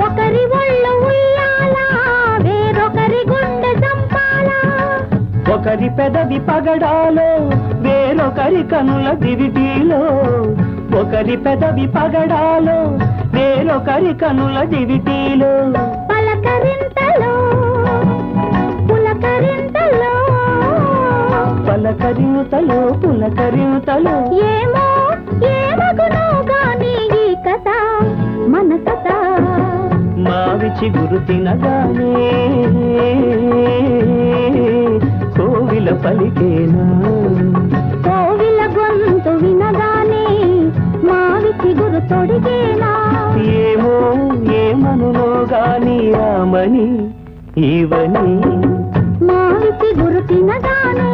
ఒకరి ఒళ్ళు ఉయ్యాల వేరొకరి గుండె చంపాల ఒకరి పెదవి పగడాలో వేరొకరి కనుల దివిటీలో ఒకరి పెదవి పగడాలో వేరొకరి కనుల దివిటీలో పలకరింతలో పులకరింతలో పలకరింతలో పులకరింతలో ఏమో ఏమగునో గాని ఈ కథ మన కథ మావి చిగురు తినగానే కోవిల పలికేనా కోవిల గొంతు వినగానే మావి చిగురు తొడిగేనా ఏమో ఏమనునో గాని రామని ఇవని మావి చిగురు తినగానే